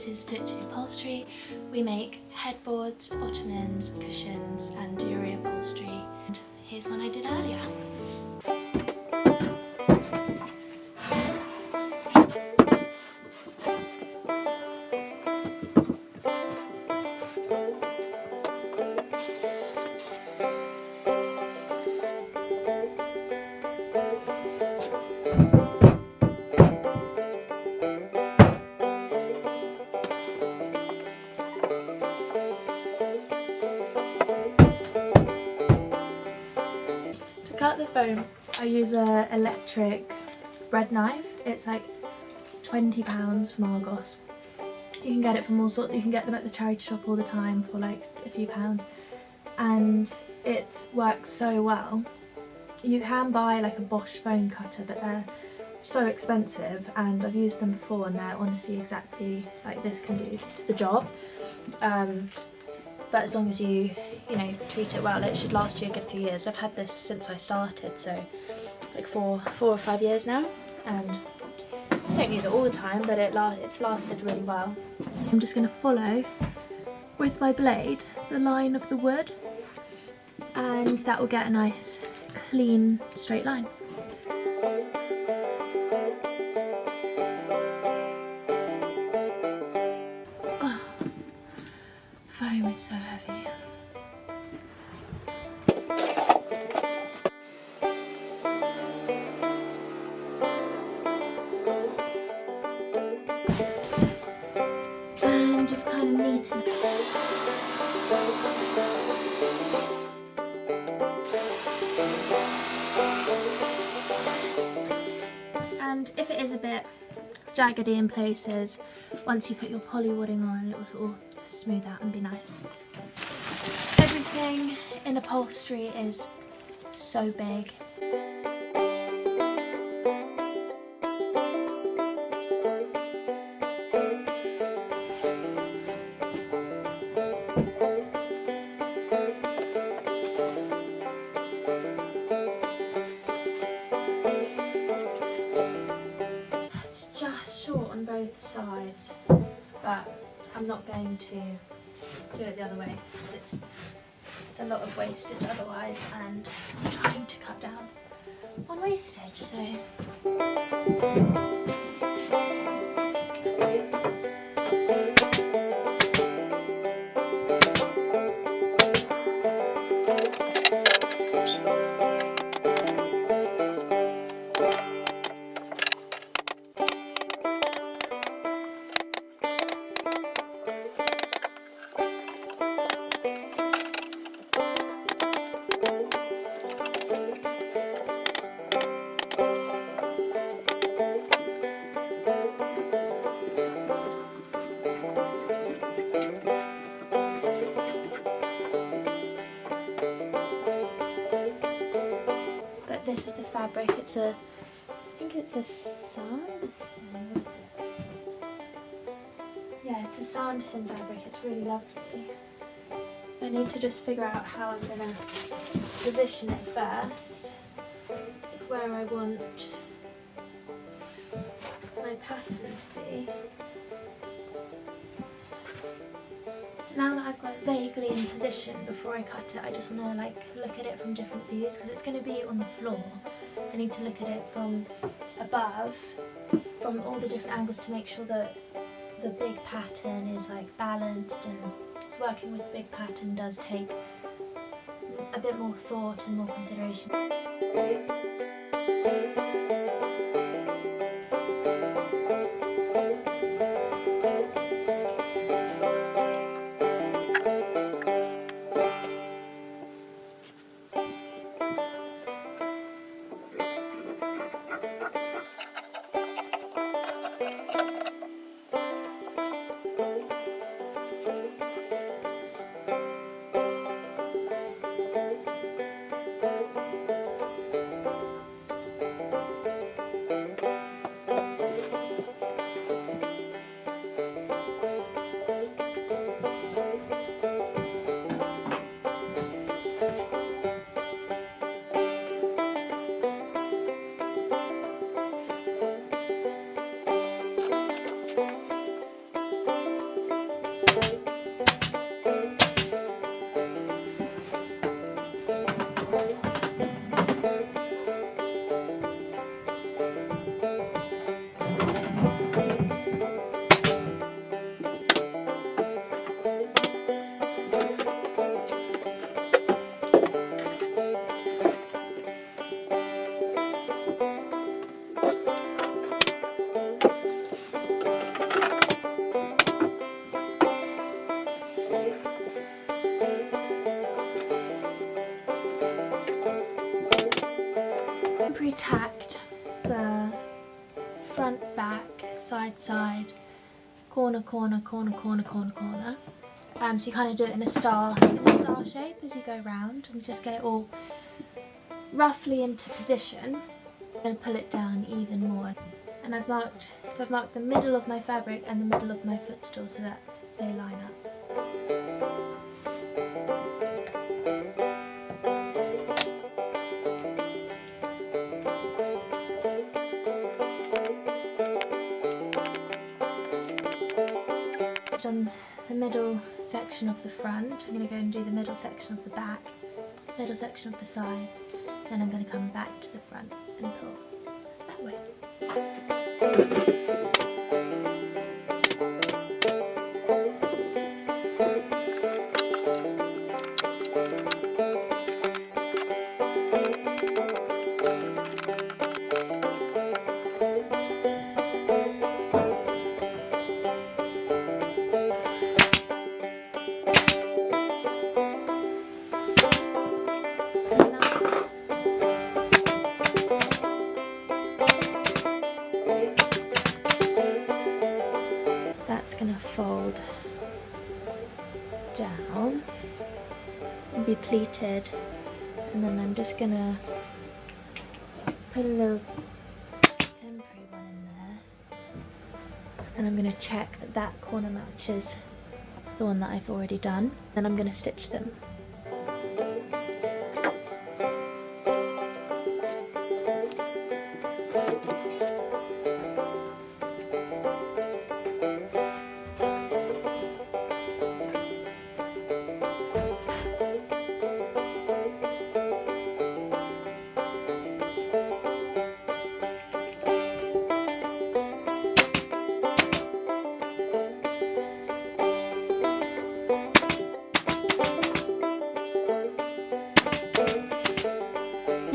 this is Upholstery. We make headboards, ottomans, cushions and reupholstery. And here's one I did earlier. To cut the foam, I use an electric bread knife. It's like £20 from Argos. You can get it from all sorts. You can get them at the charity shop all the time for like a few pounds, and it works so well. You can buy like a Bosch foam cutter, but they're so expensive, and I've used them before and they're honestly exactly like this can do the job. But as long as you treat it well, it should last you a good few years. I've had this since I started, so like four or 5 years now, and I don't use it all the time, but it's lasted really well. I'm just going to follow with my blade the line of the wood, and that will get a nice clean straight line. Oh, foam is so heavy. And just kind of neaten it. And if it is a bit jaggedy in places, once you put your polywooding on, it will sort of smooth out and be nice. Everything in upholstery is so big. It's just short on both sides, but I'm not going to do it the other way because it's a lot of wastage otherwise, and I'm trying to cut down on wastage, so. This is the fabric. I think it's a sandison. What is it? Yeah, it's a sandison fabric. It's really lovely. I need to just figure out how I'm going to position it first, where I want my pattern to be. So now that I've got it vaguely in position before I cut it, I just want to look at it from different views because it's going to be on the floor. I need to look at it from above, from all the different angles, to make sure that the big pattern is balanced, and working with a big pattern does take a bit more thought and more consideration. front, back, side, side, corner, corner, corner, corner, corner, corner. So you kind of do it in a star shape as you go round, and just get it all roughly into position, and pull it down even more. And I've marked the middle of my fabric and the middle of my footstool so that they line up. I've done the middle section of the front. I'm going to go and do the middle section of the back, middle section of the sides, then I'm going to come back to the front and pull that way. That's going to fold down and be pleated, and then I'm just going to put a little temporary one in there, and I'm going to check that that corner matches the one that I've already done. Then I'm going to stitch them.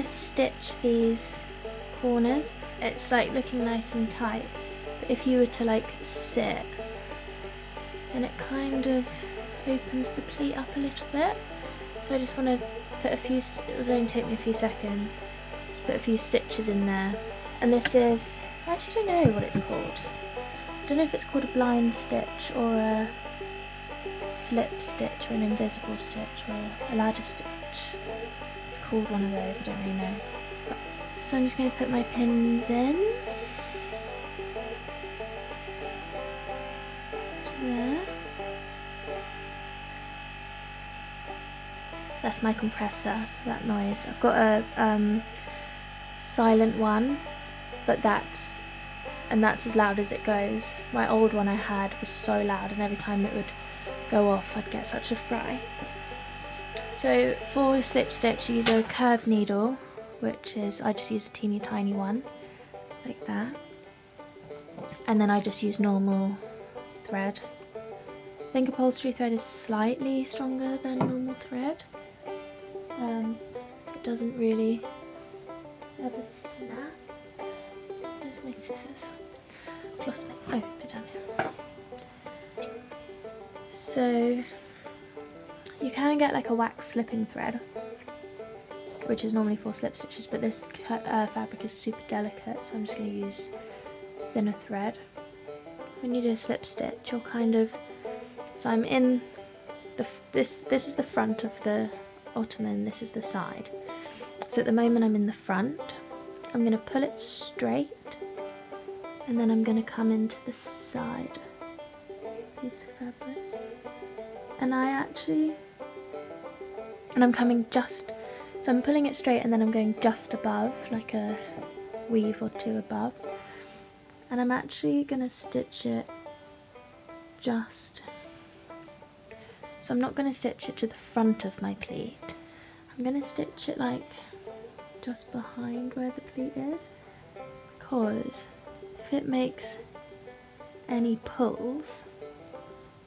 Stitch these corners. It's like looking nice and tight, but if you were to like sit, then it kind of opens the pleat up a little bit. So I just want to put a few, it was only take me a few seconds, just put a few stitches in there. And this is, I actually don't know what it's called. I don't know if it's called a blind stitch or a slip stitch or an invisible stitch or a ladder stitch. Called one of those, I don't really know. So I'm just going to put my pins in. To there. That's my compressor, that noise. I've got a silent one, but that's as loud as it goes. My old one I had was so loud, and every time it would go off I'd get such a fright. So for slip stitch you use a curved needle, which is, I just use a teeny tiny one, like that. And then I just use normal thread. I think upholstery thread is slightly stronger than normal thread. So it doesn't really ever snap. Where's my scissors? I've lost my, oh, they're down here. So you can get like a wax slipping thread, which is normally for slip stitches, but this fabric is super delicate, so I'm just going to use thinner thread. When you do a slip stitch, you're kind of, so I'm in the, this is the front of the ottoman, this is the side. So at the moment I'm in the front, I'm going to pull it straight, and then I'm going to come into the side piece of fabric. And I'm coming just, so I'm pulling it straight and then I'm going just above, like a weave or two above. And I'm actually going to stitch it just, so I'm not going to stitch it to the front of my pleat. I'm going to stitch it like just behind where the pleat is, because if it makes any pulls,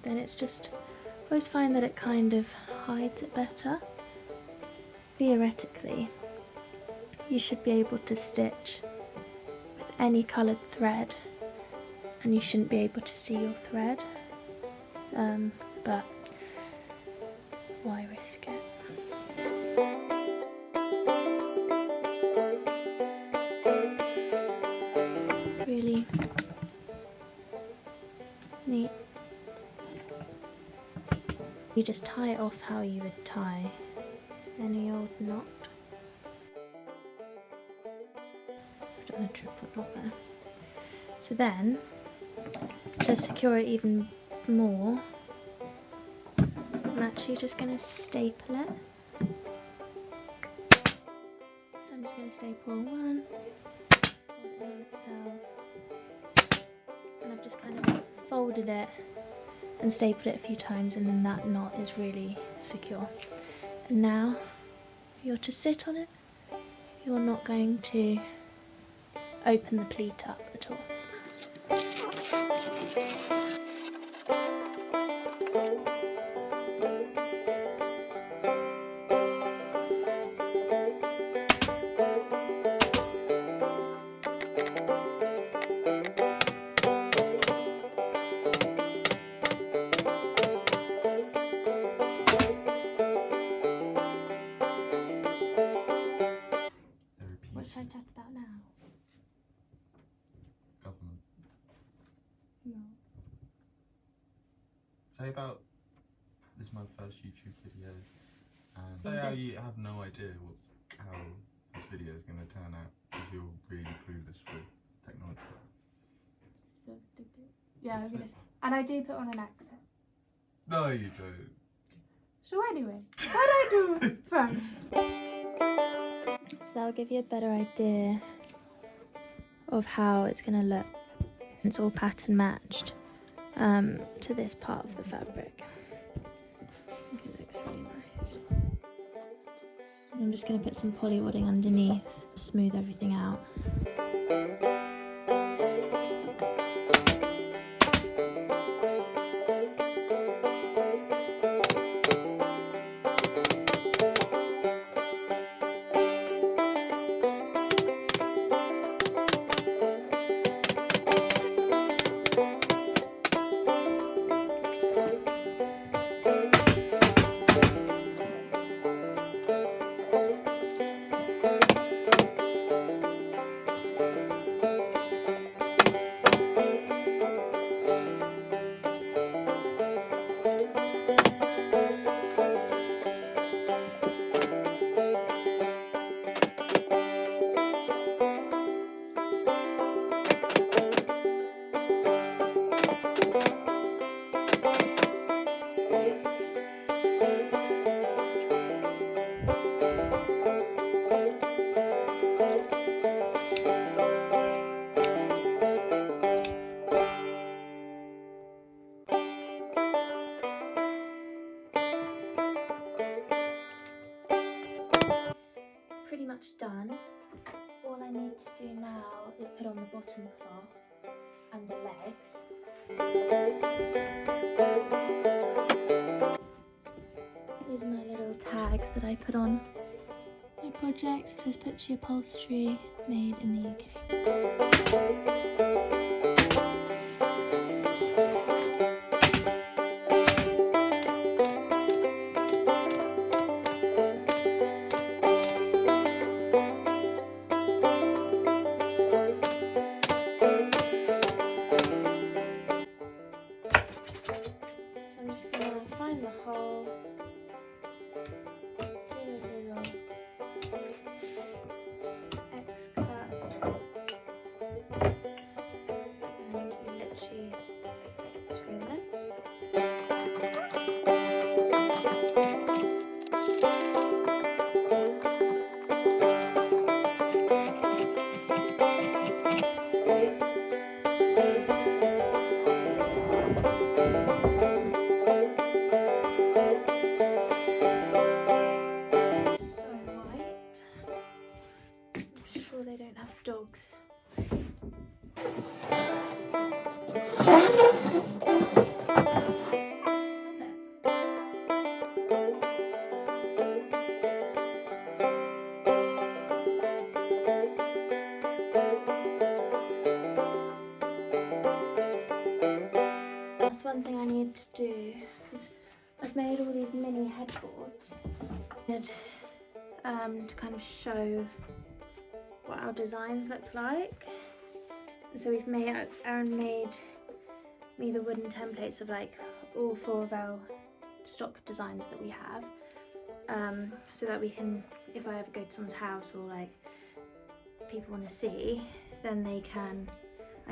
then it's just, I always find that it kind of hides it better. Theoretically, you should be able to stitch with any coloured thread and you shouldn't be able to see your thread, but why risk it? really neat. You just tie it off how you would tie any old knot. Put a tripod knot there. So then, to secure it even more, I'm actually just going to staple it. So I'm just going to staple one, hold it on itself, and I've just kind of folded it and stapled it a few times, and then that knot is really secure. And now, if you're to sit on it, you're not going to open the pleat up at all. What should I chat about now? Government. No. Say about this is my first YouTube video, and say how you have no idea how this video is going to turn out because you're really clueless with technology. So stupid. Yeah, I'm gonna say. And I do put on an accent. No, you don't. So anyway, what I do first. So that'll give you a better idea of how it's going to look. It's all pattern matched to this part of the fabric. I think it looks really nice. I'm just going to put some polywadding underneath to smooth everything out. Pretty much done. All I need to do now is put on the bottom cloth and the legs. These are my little tags that I put on my projects. It says Upholstery, made in the UK. Find the hole, do a little X cut, and you literally screw them in. They don't have dogs. That's one thing I need to do, because I've made all these mini headboards to kind of show what our designs look like. And so Aaron made me the wooden templates of like all 4 of our stock designs that we have, so that we can, if I ever go to someone's house or like people want to see, then I can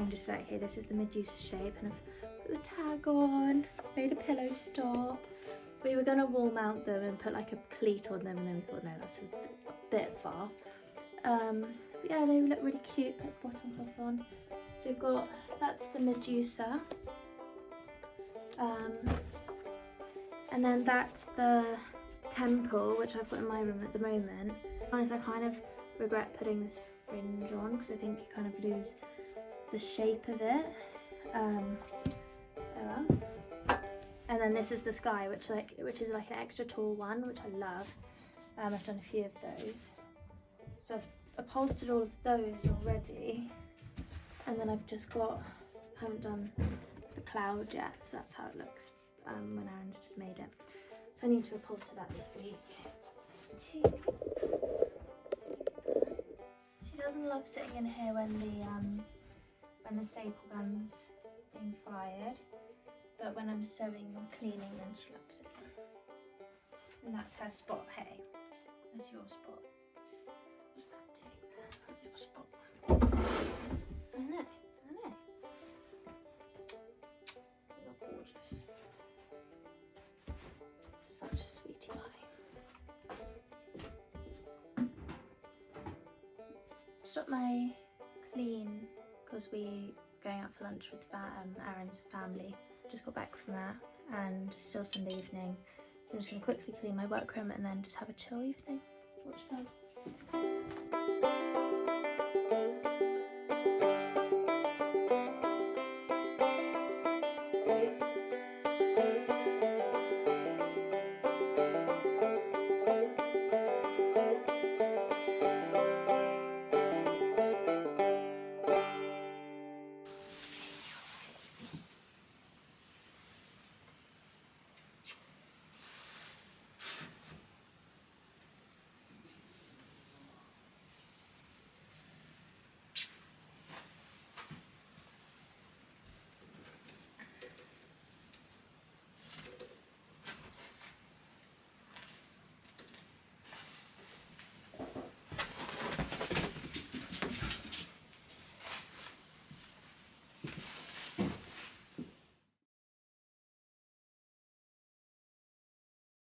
just be like, hey, this is the Medusa shape, and I've put the tag on, made a pillow stop. We were going to wall mount them and put like a cleat on them, and then we thought, no, that's a bit far. But yeah, they look really cute. Put the bottom cloth on. So we've got, that's the Medusa. And then that's the temple, which I've got in my room at the moment. To be honest, I kind of regret putting this fringe on because I think you kind of lose the shape of it. And then this is the sky, which is like an extra tall one, which I love. I've done a few of those. So I've upholstered all of those already, and then I've just haven't done the cloud yet, so that's how it looks when Aaron's just made it. So I need to upholster that this week. She doesn't love sitting in here when the staple gun's being fired, but when I'm sewing or cleaning, then she loves it. And that's her spot. Hey, that's your spot. What's that doing there? Your spot. I know. You're gorgeous. Such a sweetie pie. Stopped my clean because we're going out for lunch with Aaron's family. Just got back from that, and it's still Sunday evening, so I'm just going to quickly clean my workroom and then just have a chill evening. Watch films.